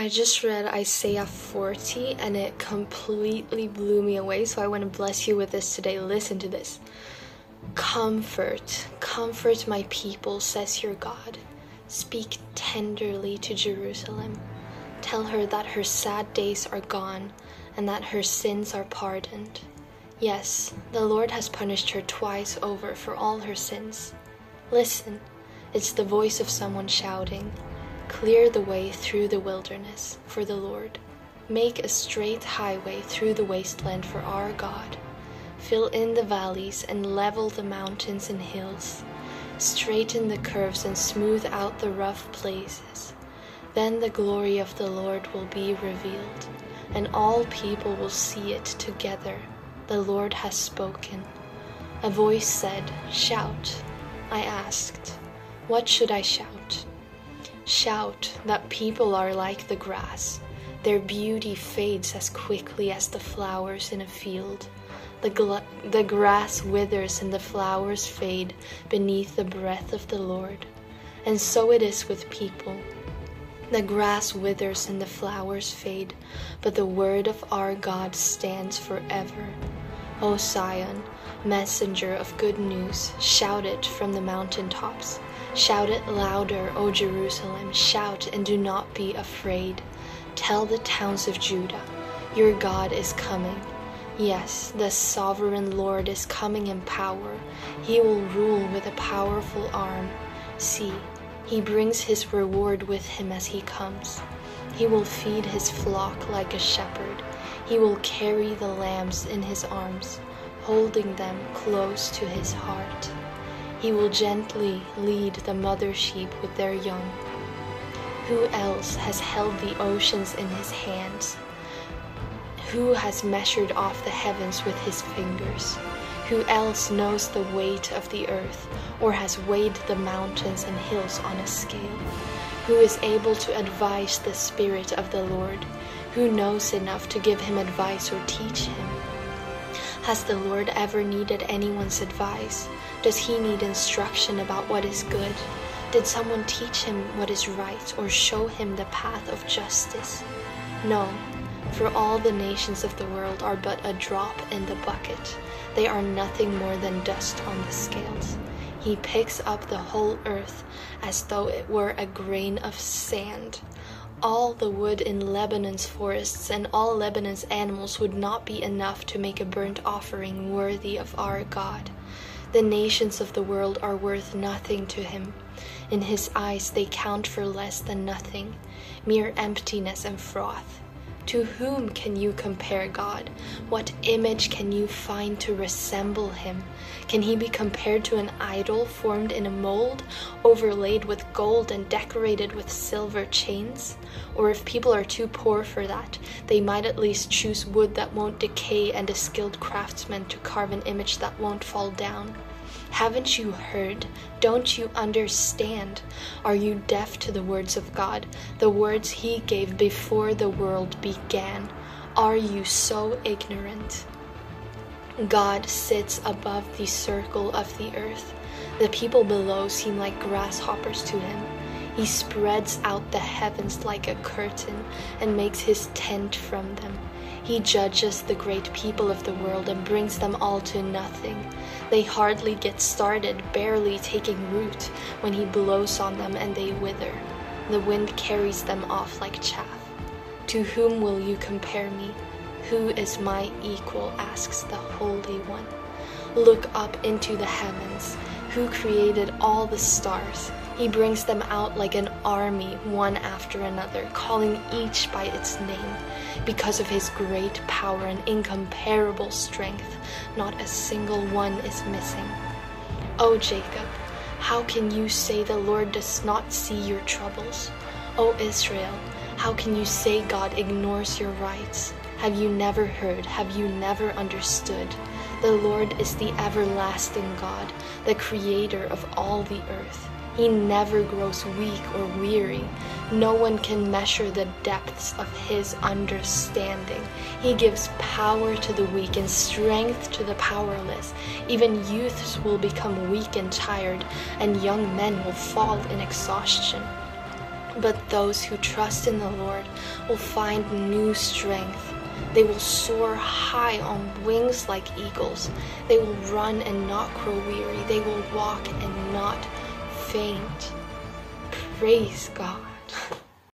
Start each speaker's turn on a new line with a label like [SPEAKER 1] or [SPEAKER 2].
[SPEAKER 1] I just read Isaiah 40 and it completely blew me away, so I want to bless you with this today. Listen to this. Comfort, comfort my people, says your God. Speak tenderly to Jerusalem. Tell her that her sad days are gone and that her sins are pardoned. Yes, the Lord has punished her twice over for all her sins. Listen, it's the voice of someone shouting, "Clear the way through the wilderness for the Lord. Make a straight highway through the wasteland for our God. Fill in the valleys and level the mountains and hills. Straighten the curves and smooth out the rough places. Then the glory of the Lord will be revealed, and all people will see it together. The Lord has spoken." A voice said, "Shout." I asked, "What should I shout?" Shout that people are like the grass. Their beauty fades as quickly as the flowers in a field. The grass withers and the flowers fade beneath the breath of the Lord. And so it is with people. The grass withers and the flowers fade, but the word of our God stands forever. O Zion, messenger of good news, shout it from the mountaintops. Shout it louder, O Jerusalem, shout and do not be afraid. Tell the towns of Judah, your God is coming. Yes, the sovereign Lord is coming in power. He will rule with a powerful arm. See, he brings his reward with him as he comes. He will feed his flock like a shepherd. He will carry the lambs in his arms, holding them close to his heart. He will gently lead the mother sheep with their young. Who else has held the oceans in his hands? Who has measured off the heavens with his fingers? Who else knows the weight of the earth, or has weighed the mountains and hills on a scale? Who is able to advise the Spirit of the Lord? Who knows enough to give him advice or teach him? Has the Lord ever needed anyone's advice? Does he need instruction about what is good? Did someone teach him what is right or show him the path of justice? No, for all the nations of the world are but a drop in the bucket. They are nothing more than dust on the scales. He picks up the whole earth as though it were a grain of sand. All the wood in Lebanon's forests and all Lebanon's animals would not be enough to make a burnt offering worthy of our God. The nations of the world are worth nothing to him. In his eyes they count for less than nothing, mere emptiness and froth. To whom can you compare God? What image can you find to resemble him? Can he be compared to an idol formed in a mold, overlaid with gold and decorated with silver chains? Or if people are too poor for that, they might at least choose wood that won't decay and a skilled craftsman to carve an image that won't fall down. Haven't you heard? Don't you understand? Are you deaf to the words of God, the words he gave before the world began? Are you so ignorant? God sits above the circle of the earth. The people below seem like grasshoppers to him. He spreads out the heavens like a curtain and makes his tent from them. He judges the great people of the world and brings them all to nothing. They hardly get started, barely taking root, when he blows on them and they wither. The wind carries them off like chaff. To whom will you compare me? Who is my equal? Asks the Holy One. Look up into the heavens. Who created all the stars? He brings them out like an army, one after another, calling each by its name. Because of his great power and incomparable strength, not a single one is missing. O Jacob, how can you say the Lord does not see your troubles? O Israel, how can you say God ignores your rights? Have you never heard? Have you never understood? The Lord is the everlasting God, the creator of all the earth. He never grows weak or weary. No one can measure the depths of his understanding. He gives power to the weak and strength to the powerless. Even youths will become weak and tired, and young men will fall in exhaustion. But those who trust in the Lord will find new strength. They will soar high on wings like eagles. They will run and not grow weary. They will walk and not faint. Praise God.